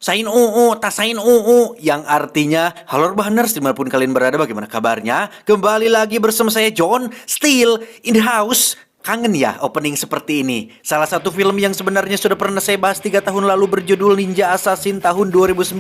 Sain UU, tasain UU, yang artinya, halo Rebahaners, dimanapun kalian berada, bagaimana kabarnya? Kembali lagi bersama saya John, still in the house. Kangen ya opening seperti ini. Salah satu film yang sebenarnya sudah pernah saya bahas 3 tahun lalu berjudul Ninja Assassin tahun 2009.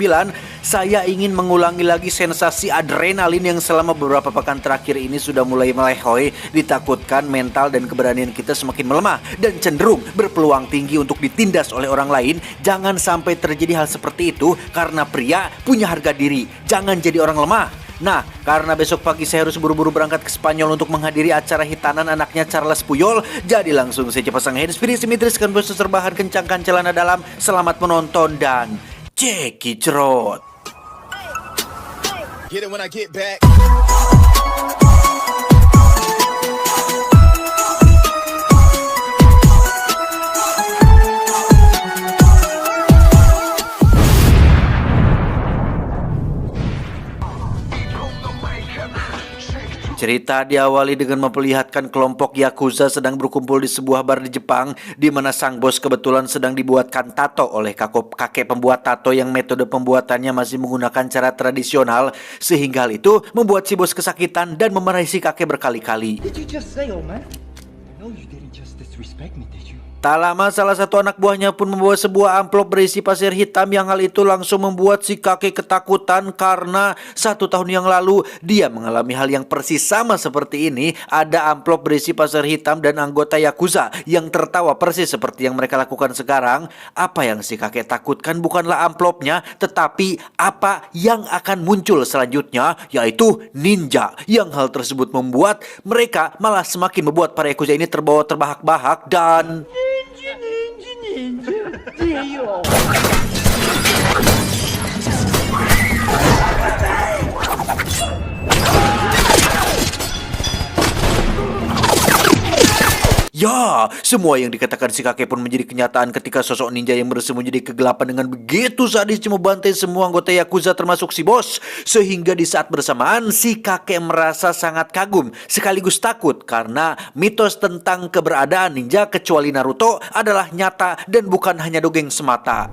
Saya ingin mengulangi lagi sensasi adrenalin yang selama beberapa pekan terakhir ini sudah mulai melehoi. Ditakutkan mental dan keberanian kita semakin melemah dan cenderung berpeluang tinggi untuk ditindas oleh orang lain. Jangan sampai terjadi hal seperti itu karena pria punya harga diri. Jangan jadi orang lemah. Nah, karena besok pagi saya harus buru-buru berangkat ke Spanyol untuk menghadiri acara hitanan anaknya Charles Puyol, jadi langsung saja pasang handsfree, simetriskan bos serbahan, kencangkan celana dalam. Selamat menonton dan cekicrot. Get it when I get back. Cerita diawali dengan memperlihatkan kelompok Yakuza sedang berkumpul di sebuah bar di Jepang, di mana sang bos kebetulan sedang dibuatkan tato oleh kakek pembuat tato yang metode pembuatannya masih menggunakan cara tradisional, sehingga hal itu membuat si bos kesakitan dan memarahi si kakek berkali-kali. Did you just say, old man? No, you didn't just disrespect me, did you? Tak lama salah satu anak buahnya pun membawa sebuah amplop berisi pasir hitam, yang hal itu langsung membuat si kakek ketakutan karena 1 tahun yang lalu dia mengalami hal yang persis sama seperti ini. Ada amplop berisi pasir hitam dan anggota Yakuza yang tertawa persis seperti yang mereka lakukan sekarang. Apa yang si kakek takutkan bukanlah amplopnya, tetapi apa yang akan muncul selanjutnya, yaitu ninja. Yang hal tersebut membuat mereka malah semakin membuat para Yakuza ini terbawa terbahak-bahak dan... Ya, semua yang dikatakan si kakek pun menjadi kenyataan ketika sosok ninja yang bersembunyi di kegelapan dengan begitu sadis membantai semua anggota Yakuza termasuk si bos. Sehingga di saat bersamaan si kakek merasa sangat kagum sekaligus takut karena mitos tentang keberadaan ninja kecuali Naruto adalah nyata dan bukan hanya dongeng semata.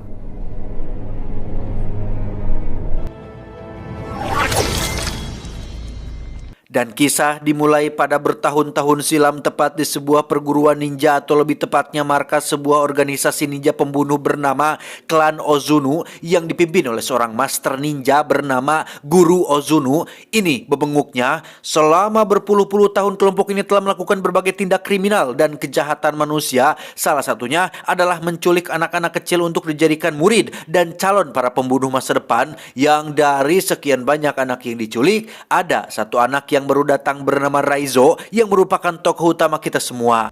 Dan kisah dimulai pada bertahun-tahun silam, tepat di sebuah perguruan ninja, atau lebih tepatnya markas sebuah organisasi ninja pembunuh bernama Klan Ozunu yang dipimpin oleh seorang master ninja bernama Guru Ozunu. Ini bebenguknya, selama berpuluh-puluh tahun kelompok ini telah melakukan berbagai tindak kriminal dan kejahatan manusia. Salah satunya adalah menculik anak-anak kecil untuk dijadikan murid dan calon para pembunuh masa depan. Yang dari sekian banyak anak yang diculik, ada satu anak yang baru datang bernama Raizo yang merupakan tokoh utama kita semua.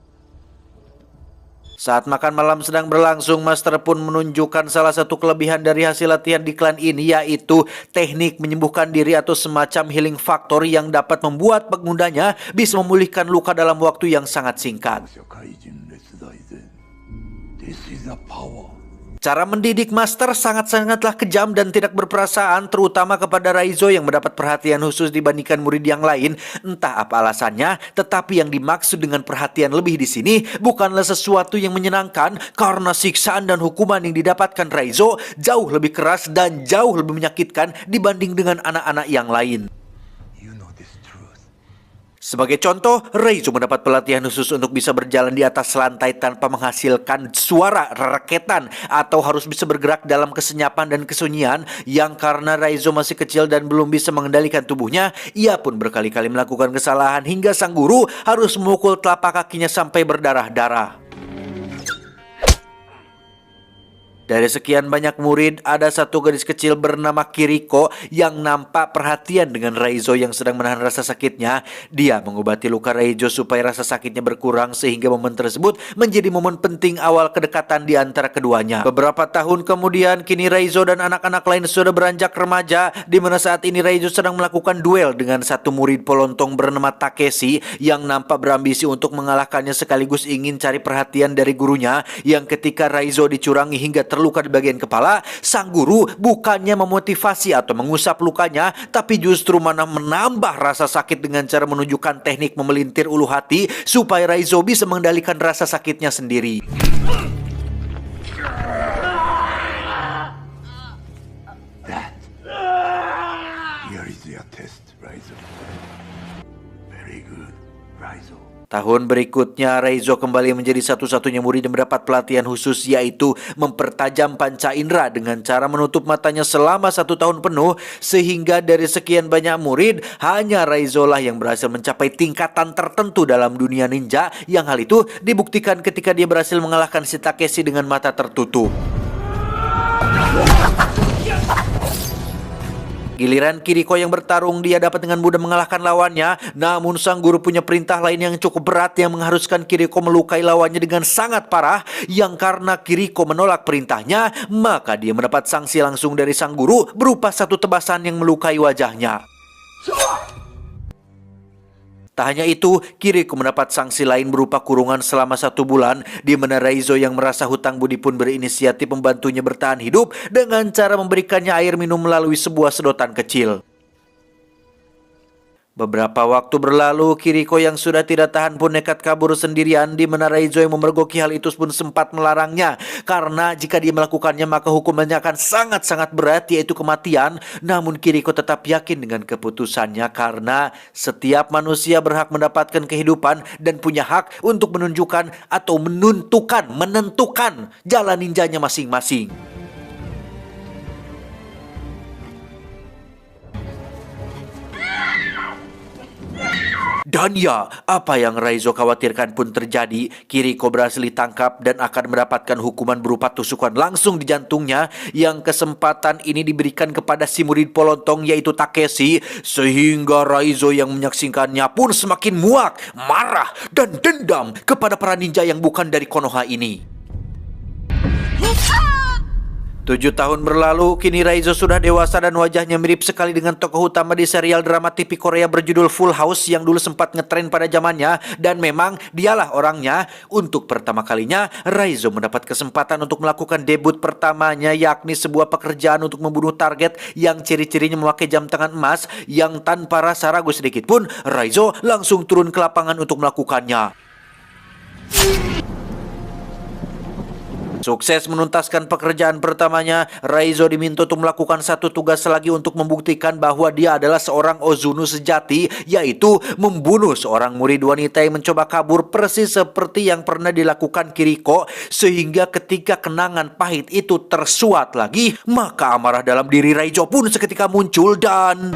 Saat makan malam sedang berlangsung, Master pun menunjukkan salah satu kelebihan dari hasil latihan di klan ini, yaitu teknik menyembuhkan diri atau semacam healing factor yang dapat membuat penggunanya bisa memulihkan luka dalam waktu yang sangat singkat. This is the power. Cara mendidik Master sangat-sangatlah kejam dan tidak berperasaan, terutama kepada Raizo yang mendapat perhatian khusus dibandingkan murid yang lain. Entah apa alasannya, tetapi yang dimaksud dengan perhatian lebih di sini bukanlah sesuatu yang menyenangkan, karena siksaan dan hukuman yang didapatkan Raizo jauh lebih keras dan jauh lebih menyakitkan dibanding dengan anak-anak yang lain. Sebagai contoh, Raizo mendapat pelatihan khusus untuk bisa berjalan di atas lantai tanpa menghasilkan suara rereketan atau harus bisa bergerak dalam kesenyapan dan kesunyian. Yang karena Raizo masih kecil dan belum bisa mengendalikan tubuhnya, ia pun berkali-kali melakukan kesalahan hingga sang guru harus memukul telapak kakinya sampai berdarah-darah. Dari sekian banyak murid, ada satu gadis kecil bernama Kiriko yang nampak perhatian dengan Raizo yang sedang menahan rasa sakitnya. Dia mengobati luka Raizo supaya rasa sakitnya berkurang, sehingga momen tersebut menjadi momen penting awal kedekatan di antara keduanya. Beberapa tahun kemudian, kini Raizo dan anak-anak lain sudah beranjak remaja, di mana saat ini Raizo sedang melakukan duel dengan satu murid polontong bernama Takeshi yang nampak berambisi untuk mengalahkannya sekaligus ingin cari perhatian dari gurunya. Yang ketika Raizo dicurangi hingga terluka di bagian kepala, sang guru bukannya memotivasi atau mengusap lukanya, tapi justru mana menambah rasa sakit dengan cara menunjukkan teknik memelintir ulu hati supaya Raizo bisa mengendalikan rasa sakitnya sendiri. Tahun berikutnya, Raizo kembali menjadi satu-satunya murid yang mendapat pelatihan khusus, yaitu mempertajam panca indera dengan cara menutup matanya selama 1 tahun penuh, sehingga dari sekian banyak murid, hanya Raizo lah yang berhasil mencapai tingkatan tertentu dalam dunia ninja, yang hal itu dibuktikan ketika dia berhasil mengalahkan si Takeshi dengan mata tertutup. Giliran Kiriko yang bertarung, dia dapat dengan mudah mengalahkan lawannya. Namun sang guru punya perintah lain yang cukup berat yang mengharuskan Kiriko melukai lawannya dengan sangat parah. Yang karena Kiriko menolak perintahnya, maka dia mendapat sanksi langsung dari sang guru berupa satu tebasan yang melukai wajahnya. Tak hanya itu, Kiriko mendapat sanksi lain berupa kurungan selama 1 bulan, di mana Raizo yang merasa hutang budi pun berinisiatif membantunya bertahan hidup dengan cara memberikannya air minum melalui sebuah sedotan kecil. Beberapa waktu berlalu, Kiriko yang sudah tidak tahan pun nekat kabur sendirian, di mana Raizo yang memergoki hal itu pun sempat melarangnya. Karena jika dia melakukannya maka hukumannya akan sangat-sangat berat, yaitu kematian. Namun Kiriko tetap yakin dengan keputusannya karena setiap manusia berhak mendapatkan kehidupan dan punya hak untuk menunjukkan atau menentukan jalan ninjanya masing-masing. Dan ya, apa yang Raizo khawatirkan pun terjadi. Kiriko berhasil ditangkap dan akan mendapatkan hukuman berupa tusukan langsung di jantungnya, yang kesempatan ini diberikan kepada si murid polontong yaitu Takeshi, sehingga Raizo yang menyaksikannya pun semakin muak, marah, dan dendam kepada para ninja yang bukan dari Konoha ini. 7 tahun berlalu, kini Raizo sudah dewasa dan wajahnya mirip sekali dengan tokoh utama di serial drama TV Korea berjudul Full House yang dulu sempat ngetren pada zamannya, dan memang dialah orangnya. Untuk pertama kalinya, Raizo mendapat kesempatan untuk melakukan debut pertamanya, yakni sebuah pekerjaan untuk membunuh target yang ciri-cirinya memakai jam tangan emas, yang tanpa rasa ragu sedikit pun, Raizo langsung turun ke lapangan untuk melakukannya. Sukses menuntaskan pekerjaan pertamanya, Raizo diminta untuk melakukan satu tugas lagi untuk membuktikan bahwa dia adalah seorang Ozuno sejati, yaitu membunuh seorang murid wanita yang mencoba kabur persis seperti yang pernah dilakukan Kiriko, sehingga ketika kenangan pahit itu tersuat lagi, maka amarah dalam diri Raizo pun seketika muncul dan...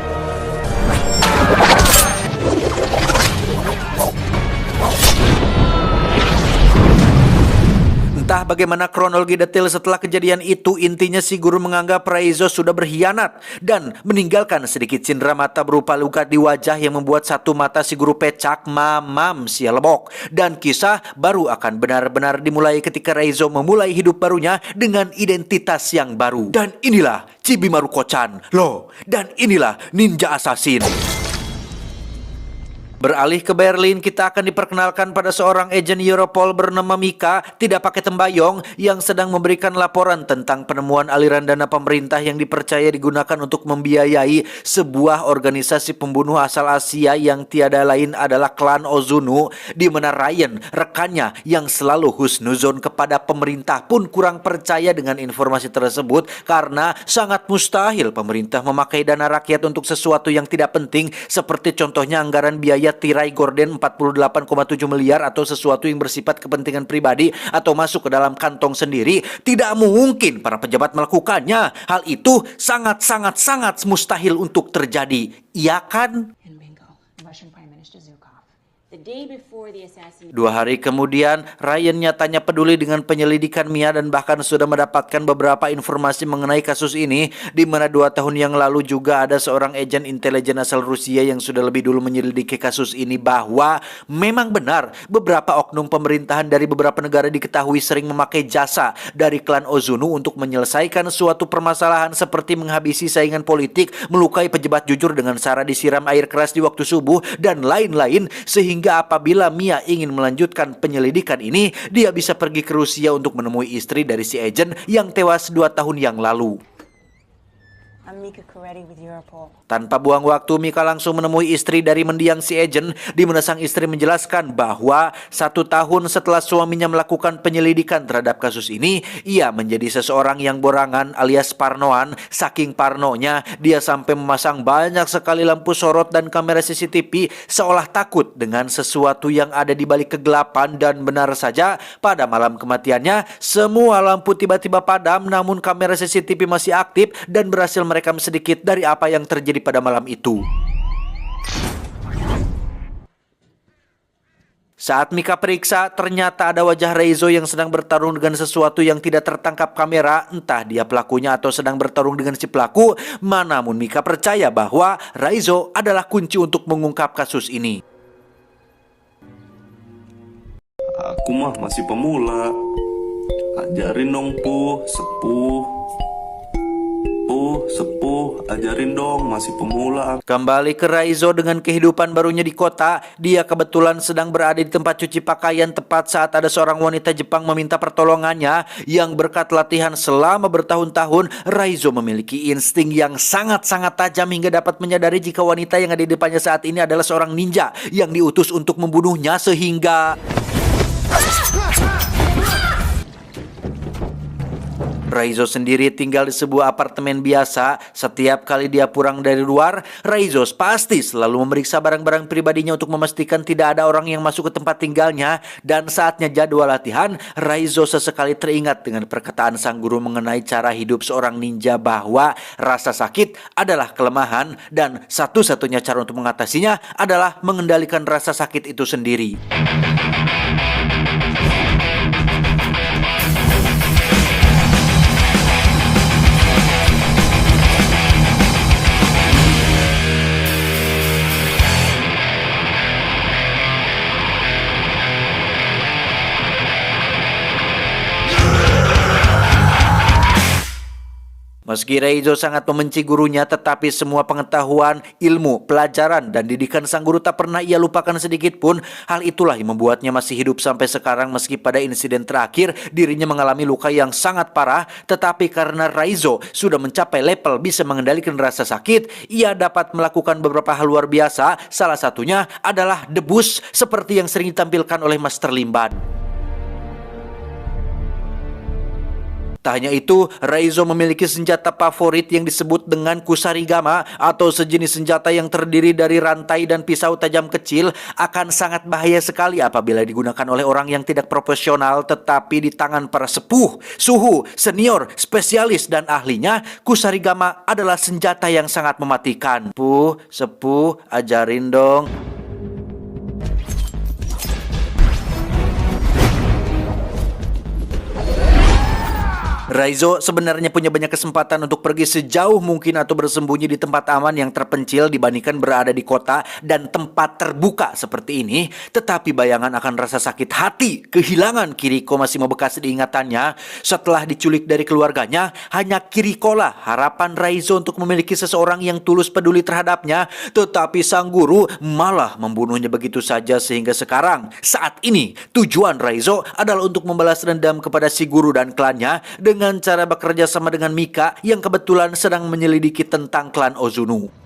Entah bagaimana kronologi detail setelah kejadian itu, intinya si guru menganggap Raizo sudah berkhianat dan meninggalkan sedikit cindera mata berupa luka di wajah yang membuat satu mata si guru pecak, mamam si lebok. Dan kisah baru akan benar-benar dimulai ketika Raizo memulai hidup barunya dengan identitas yang baru. Dan inilah Chibimaru Kocan, loh, dan inilah Ninja Assassin. Beralih ke Berlin, kita akan diperkenalkan pada seorang agen Europol bernama Mika, tidak pakai tembayong, yang sedang memberikan laporan tentang penemuan aliran dana pemerintah yang dipercaya digunakan untuk membiayai sebuah organisasi pembunuh asal Asia yang tiada lain adalah klan Ozuno, di mana Ryan, rekannya yang selalu husnuzon kepada pemerintah, pun kurang percaya dengan informasi tersebut karena sangat mustahil pemerintah memakai dana rakyat untuk sesuatu yang tidak penting, seperti contohnya anggaran biaya tirai gorden 48,7 miliar atau sesuatu yang bersifat kepentingan pribadi atau masuk ke dalam kantong sendiri. Tidak mungkin para pejabat melakukannya. Hal itu sangat mustahil untuk terjadi. Iya kan? 2 hari kemudian, Ryan nyatanya peduli dengan penyelidikan Mia dan bahkan sudah mendapatkan beberapa informasi mengenai kasus ini, di mana 2 tahun yang lalu juga ada seorang agen intelijen asal Rusia yang sudah lebih dulu menyelidiki kasus ini, bahwa memang benar beberapa oknum pemerintahan dari beberapa negara diketahui sering memakai jasa dari klan Ozuno untuk menyelesaikan suatu permasalahan seperti menghabisi saingan politik, melukai pejabat jujur dengan cara disiram air keras di waktu subuh, dan lain-lain, sehingga apabila Mia ingin melanjutkan penyelidikan ini, dia bisa pergi ke Rusia untuk menemui istri dari si agen yang tewas 2 tahun yang lalu. I'm Mika Kuretti with Europol. Tanpa buang waktu, Mika langsung menemui istri dari mendiang si agent, di mana sang istri menjelaskan bahwa 1 tahun setelah suaminya melakukan penyelidikan terhadap kasus ini, ia menjadi seseorang yang borangan alias parnoan. Saking parnonya, dia sampai memasang banyak sekali lampu sorot dan kamera CCTV seolah takut dengan sesuatu yang ada di balik kegelapan. Dan benar saja, pada malam kematiannya, semua lampu tiba-tiba padam, namun kamera CCTV masih aktif dan berhasil merekam sedikit dari apa yang terjadi pada malam itu. Saat Mika periksa, ternyata ada wajah Reizo yang sedang bertarung dengan sesuatu yang tidak tertangkap kamera. Entah dia pelakunya atau sedang bertarung dengan si pelaku. Namun Mika percaya bahwa Reizo adalah kunci untuk mengungkap kasus ini. Aku mah masih pemula. Ajarin dong, sepuh, ajarin dong, masih pemula. Kembali ke Reizo dengan kehidupan barunya di kota, dia kebetulan sedang berada di tempat cuci pakaian tepat saat ada seorang wanita Jepang meminta pertolongannya. Yang berkat latihan selama bertahun-tahun, Reizo memiliki insting yang sangat-sangat tajam hingga dapat menyadari jika wanita yang ada di depannya saat ini adalah seorang ninja yang diutus untuk membunuhnya, sehingga Reizo sendiri tinggal di sebuah apartemen biasa. Setiap kali dia pulang dari luar, Reizo pasti selalu memeriksa barang-barang pribadinya untuk memastikan tidak ada orang yang masuk ke tempat tinggalnya. Dan saatnya jadwal latihan, Reizo sesekali teringat dengan perkataan sang guru mengenai cara hidup seorang ninja, bahwa rasa sakit adalah kelemahan dan satu-satunya cara untuk mengatasinya adalah mengendalikan rasa sakit itu sendiri. Meski Reizo sangat membenci gurunya, tetapi semua pengetahuan, ilmu, pelajaran, dan didikan sang guru tak pernah ia lupakan sedikit pun. Hal itulah yang membuatnya masih hidup sampai sekarang meski pada insiden terakhir dirinya mengalami luka yang sangat parah. Tetapi karena Reizo sudah mencapai level bisa mengendalikan rasa sakit, ia dapat melakukan beberapa hal luar biasa. Salah satunya adalah debus seperti yang sering ditampilkan oleh Master Limban. Tak hanya itu, Reizo memiliki senjata favorit yang disebut dengan kusarigama atau sejenis senjata yang terdiri dari rantai dan pisau tajam kecil. Akan sangat bahaya sekali apabila digunakan oleh orang yang tidak profesional, tetapi di tangan para sepuh, suhu, senior, spesialis, dan ahlinya, kusarigama adalah senjata yang sangat mematikan. Sepuh, ajarin dong. Reizo sebenarnya punya banyak kesempatan untuk pergi sejauh mungkin atau bersembunyi di tempat aman yang terpencil dibandingkan berada di kota dan tempat terbuka seperti ini. Tetapi bayangan akan rasa sakit hati kehilangan Kiriko masih membekas di ingatannya. Setelah diculik dari keluarganya, hanya Kiriko lah harapan Reizo untuk memiliki seseorang yang tulus peduli terhadapnya. Tetapi sang guru malah membunuhnya begitu saja, sehingga sekarang saat ini tujuan Reizo adalah untuk membalas dendam kepada si guru dan klannya dengan cara bekerja sama dengan Mika yang kebetulan sedang menyelidiki tentang klan Ozunu.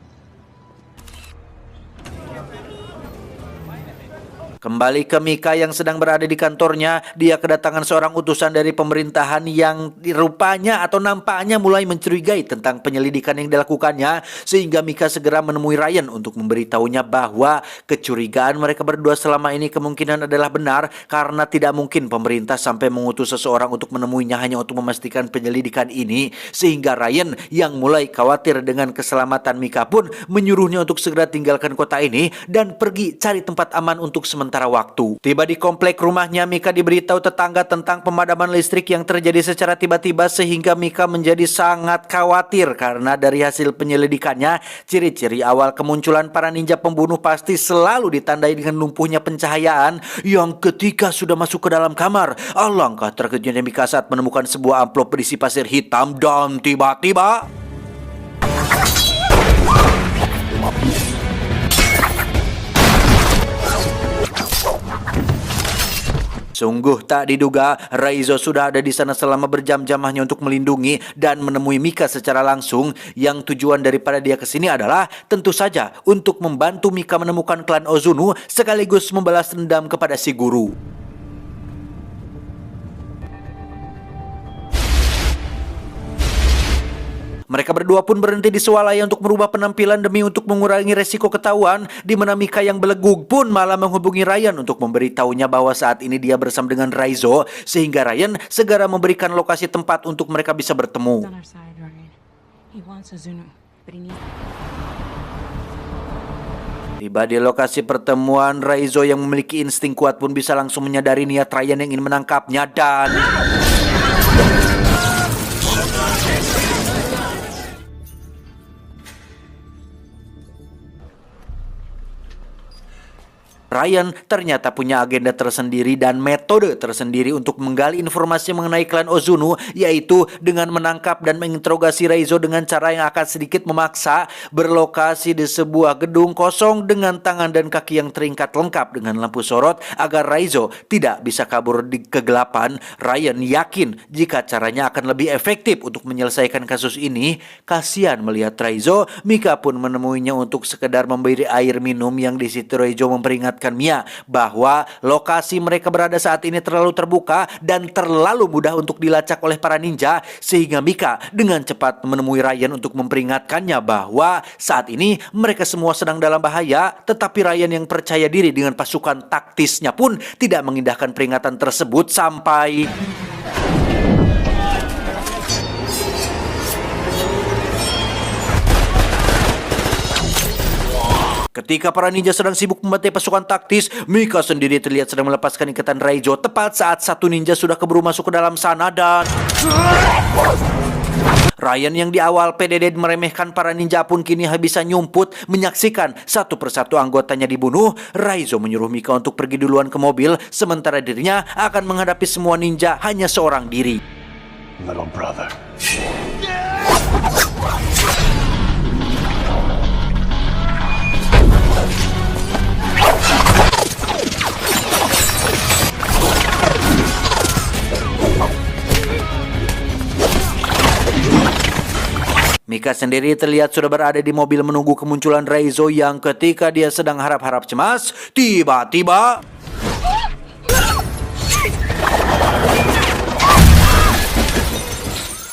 Kembali ke Mika yang sedang berada di kantornya, dia kedatangan seorang utusan dari pemerintahan yang rupanya atau nampaknya mulai mencurigai tentang penyelidikan yang dilakukannya, sehingga Mika segera menemui Ryan untuk memberitahunya bahwa kecurigaan mereka berdua selama ini kemungkinan adalah benar, karena tidak mungkin pemerintah sampai mengutus seseorang untuk menemuinya hanya untuk memastikan penyelidikan ini. Sehingga Ryan yang mulai khawatir dengan keselamatan Mika pun menyuruhnya untuk segera tinggalkan kota ini dan pergi cari tempat aman untuk sementara waktu. Tiba di komplek rumahnya, Mika diberitahu tetangga tentang pemadaman listrik yang terjadi secara tiba-tiba, sehingga Mika menjadi sangat khawatir karena dari hasil penyelidikannya, ciri-ciri awal kemunculan para ninja pembunuh pasti selalu ditandai dengan lumpuhnya pencahayaan yang ketika sudah masuk ke dalam kamar, alangkah terkejutnya Mika saat menemukan sebuah amplop berisi pasir hitam dan tiba-tiba Sungguh tak diduga, Raizo sudah ada di sana selama berjam-jam hanya untuk melindungi dan menemui Mika secara langsung. Yang tujuan daripada dia ke sini adalah tentu saja untuk membantu Mika menemukan klan Ozunu sekaligus membalas dendam kepada si guru. Mereka berdua pun berhenti di swalaya untuk merubah penampilan demi untuk mengurangi resiko ketahuan, di mana Mika yang belegug pun malah menghubungi Ryan untuk memberitahunya bahwa saat ini dia bersama dengan Raizo, sehingga Ryan segera memberikan lokasi tempat untuk mereka bisa bertemu. on our side, Ryan. He wants Azunu, but he needs... Tiba di lokasi pertemuan, Raizo yang memiliki insting kuat pun bisa langsung menyadari niat Ryan yang ingin menangkapnya dan... Ryan ternyata punya agenda tersendiri dan metode tersendiri untuk menggali informasi mengenai klan Ozunu, yaitu dengan menangkap dan menginterogasi Raizo dengan cara yang akan sedikit memaksa, berlokasi di sebuah gedung kosong dengan tangan dan kaki yang terikat lengkap dengan lampu sorot agar Raizo tidak bisa kabur di kegelapan. Ryan yakin jika caranya akan lebih efektif untuk menyelesaikan kasus ini. Kasihan melihat Raizo, Mika pun menemuinya untuk sekedar memberi air minum, yang di situ Raizo memperingatkan Mia bahwa lokasi mereka berada saat ini terlalu terbuka dan terlalu mudah untuk dilacak oleh para ninja, sehingga Mika dengan cepat menemui Ryan untuk memperingatkannya bahwa saat ini mereka semua sedang dalam bahaya. Tetapi Ryan yang percaya diri dengan pasukan taktisnya pun tidak mengindahkan peringatan tersebut sampai... Ketika para ninja sedang sibuk membantai pasukan taktis, Mika sendiri terlihat sedang melepaskan ikatan Raizo tepat saat satu ninja sudah keburu masuk ke dalam sana dan... Ryan yang di awal PDD meremehkan para ninja pun kini bisa nyumput menyaksikan satu persatu anggotanya dibunuh. Raizo menyuruh Mika untuk pergi duluan ke mobil, sementara dirinya akan menghadapi semua ninja hanya seorang diri. Little brother. Mika sendiri terlihat sudah berada di mobil menunggu kemunculan Raizo, yang ketika dia sedang harap-harap cemas, tiba-tiba...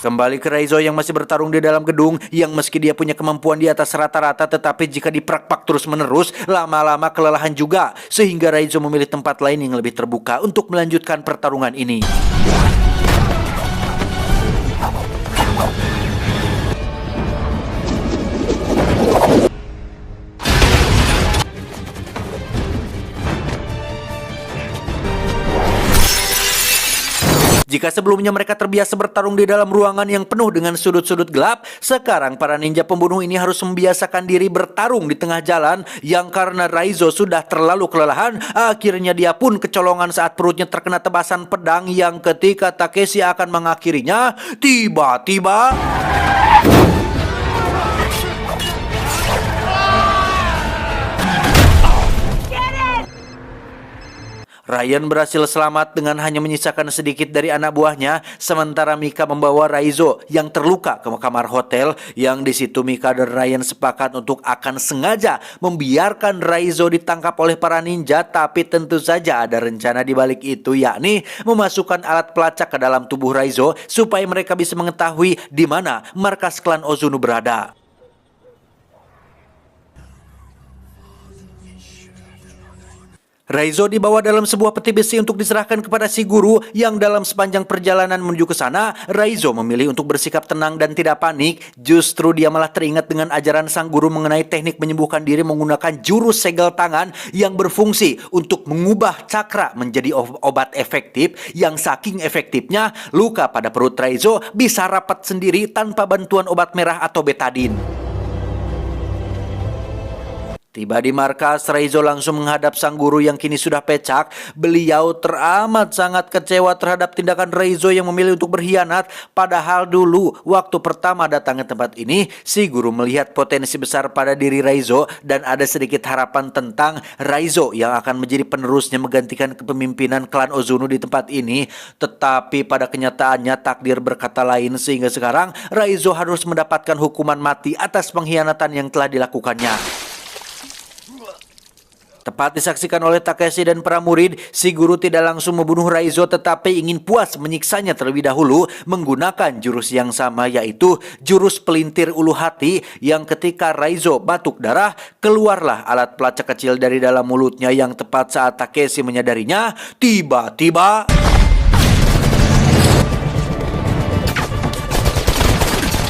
Kembali ke Raizo yang masih bertarung di dalam gedung, yang meski dia punya kemampuan di atas rata-rata, tetapi jika diprak-pak terus-menerus, lama-lama kelelahan juga, sehingga Raizo memilih tempat lain yang lebih terbuka untuk melanjutkan pertarungan ini. Jika sebelumnya mereka terbiasa bertarung di dalam ruangan yang penuh dengan sudut-sudut gelap, sekarang para ninja pembunuh ini harus membiasakan diri bertarung di tengah jalan, yang karena Raizo sudah terlalu kelelahan, akhirnya dia pun kecolongan saat perutnya terkena tebasan pedang, yang ketika Takeshi akan mengakhirinya, tiba-tiba... Ryan berhasil selamat dengan hanya menyisakan sedikit dari anak buahnya, sementara Mika membawa Raizo yang terluka ke kamar hotel, yang di situ Mika dan Ryan sepakat untuk akan sengaja membiarkan Raizo ditangkap oleh para ninja, tapi tentu saja ada rencana di balik itu, yakni memasukkan alat pelacak ke dalam tubuh Raizo supaya mereka bisa mengetahui di mana markas klan Ozunu berada. Raizo dibawa dalam sebuah peti besi untuk diserahkan kepada si guru, yang dalam sepanjang perjalanan menuju ke sana, Raizo memilih untuk bersikap tenang dan tidak panik. Justru dia malah teringat dengan ajaran sang guru mengenai teknik menyembuhkan diri menggunakan jurus segel tangan yang berfungsi untuk mengubah cakra menjadi obat efektif, yang saking efektifnya luka pada perut Raizo bisa rapat sendiri tanpa bantuan obat merah atau betadine. Tiba di markas, Raizo langsung menghadap sang guru yang kini sudah pecak. Beliau teramat sangat kecewa terhadap tindakan Raizo yang memilih untuk berkhianat. Padahal dulu, waktu pertama datang ke tempat ini, si guru melihat potensi besar pada diri Raizo dan ada sedikit harapan tentang Raizo yang akan menjadi penerusnya menggantikan kepemimpinan klan Ozuno di tempat ini. Tetapi pada kenyataannya takdir berkata lain sehingga sekarang Raizo harus mendapatkan hukuman mati atas pengkhianatan yang telah dilakukannya. Tepat disaksikan oleh Takeshi dan para murid, si guru tidak langsung membunuh Raizo tetapi ingin puas menyiksanya terlebih dahulu menggunakan jurus yang sama, yaitu jurus pelintir ulu hati, yang ketika Raizo batuk darah, keluarlah alat pelacak kecil dari dalam mulutnya yang tepat saat Takeshi menyadarinya, tiba-tiba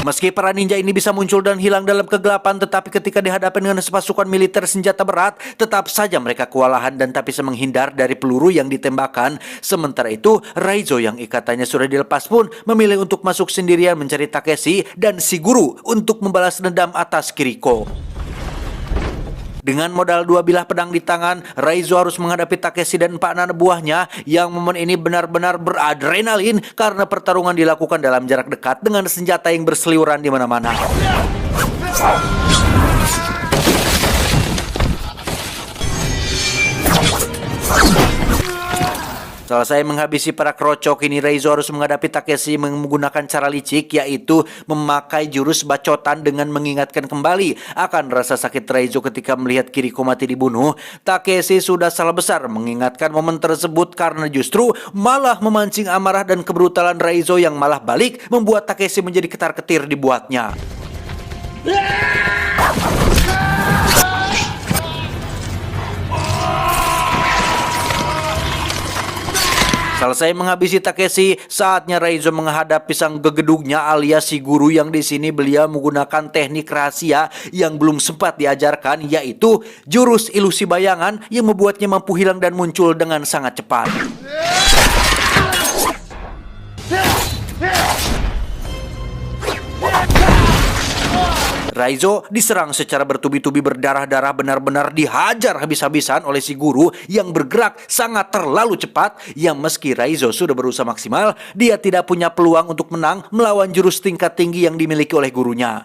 meski para ninja ini bisa muncul dan hilang dalam kegelapan, tetapi ketika dihadapkan dengan pasukan militer senjata berat, tetap saja mereka kewalahan dan tak bisa menghindar dari peluru yang ditembakkan. Sementara itu, Raizo yang ikatannya sudah dilepas pun memilih untuk masuk sendirian mencari Takeshi dan si guru untuk membalas dendam atas Kiriko. Dengan modal dua bilah pedang di tangan, Raizo harus menghadapi Takeshi dan 4 anak buahnya yang momen ini benar-benar beradrenalin karena pertarungan dilakukan dalam jarak dekat dengan senjata yang berseliweran di mana-mana. Selesai menghabisi para kerocok, ini Raizo harus menghadapi Takeshi menggunakan cara licik, yaitu memakai jurus bacotan dengan mengingatkan kembali akan rasa sakit Raizo ketika melihat Kiriko mati dibunuh. Takeshi sudah salah besar mengingatkan momen tersebut karena justru malah memancing amarah dan kebrutalan Raizo yang malah balik membuat Takeshi menjadi ketar-ketir dibuatnya. Selesai menghabisi Takeshi, saatnya Raizo menghadapi sang gegedugnya alias si guru yang di sini beliau menggunakan teknik rahasia yang belum sempat diajarkan, yaitu jurus ilusi bayangan yang membuatnya mampu hilang dan muncul dengan sangat cepat. Raizo diserang secara bertubi-tubi berdarah-darah, benar-benar dihajar habis-habisan oleh si guru yang bergerak sangat terlalu cepat, yang meski Raizo sudah berusaha maksimal, dia tidak punya peluang untuk menang melawan jurus tingkat tinggi yang dimiliki oleh gurunya.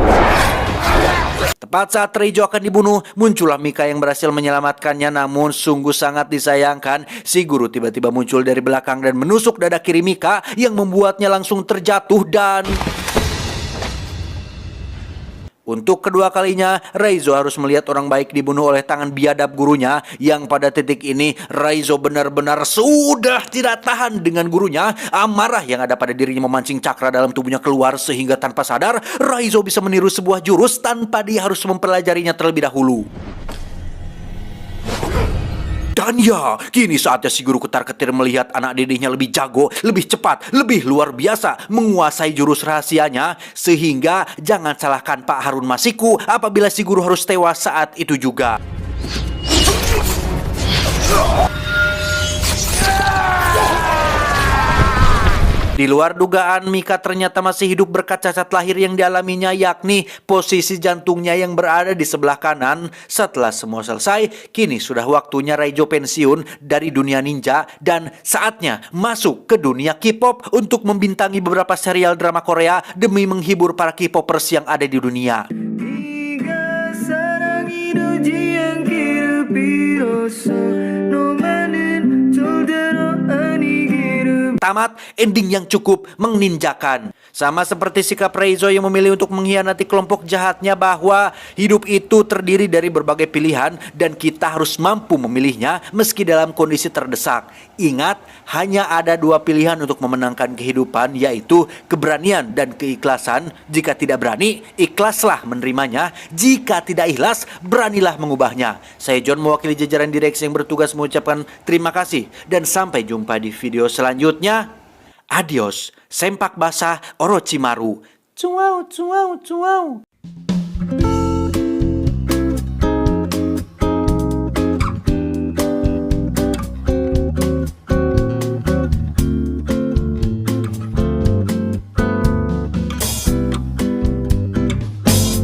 Tepat saat Raizo akan dibunuh, muncullah Mika yang berhasil menyelamatkannya, namun sungguh sangat disayangkan, si guru tiba-tiba muncul dari belakang dan menusuk dada kiri Mika yang membuatnya langsung terjatuh dan... Untuk kedua kalinya, Raizo harus melihat orang baik dibunuh oleh tangan biadab gurunya, yang pada titik ini Raizo benar-benar sudah tidak tahan dengan gurunya. Amarah yang ada pada dirinya memancing cakra dalam tubuhnya keluar sehingga tanpa sadar Raizo bisa meniru sebuah jurus tanpa dia harus mempelajarinya terlebih dahulu. Dan ya, kini saatnya si guru ketar-ketir melihat anak didiknya lebih jago, lebih cepat, lebih luar biasa menguasai jurus rahasianya. Sehingga jangan salahkan Pak Harun Masiku apabila si guru harus tewas saat itu juga. Di luar dugaan, Mika ternyata masih hidup berkat cacat lahir yang dialaminya, yakni posisi jantungnya yang berada di sebelah kanan. Setelah semua selesai, kini sudah waktunya Raizo pensiun dari dunia ninja dan saatnya masuk ke dunia K-pop untuk membintangi beberapa serial drama Korea demi menghibur para K-popers yang ada di dunia. Tamat, ending yang cukup meninjakan. Sama seperti sikap Raizo yang memilih untuk mengkhianati kelompok jahatnya, bahwa hidup itu terdiri dari berbagai pilihan dan kita harus mampu memilihnya meski dalam kondisi terdesak. Ingat, hanya ada 2 pilihan untuk memenangkan kehidupan, yaitu keberanian dan keikhlasan. Jika tidak berani, ikhlaslah menerimanya. Jika tidak ikhlas, beranilah mengubahnya. Saya John, mewakili jajaran direksi yang bertugas, mengucapkan terima kasih dan sampai jumpa di video selanjutnya. Adios, sempak basah Orochimaru. Cuau, cuau, cuau.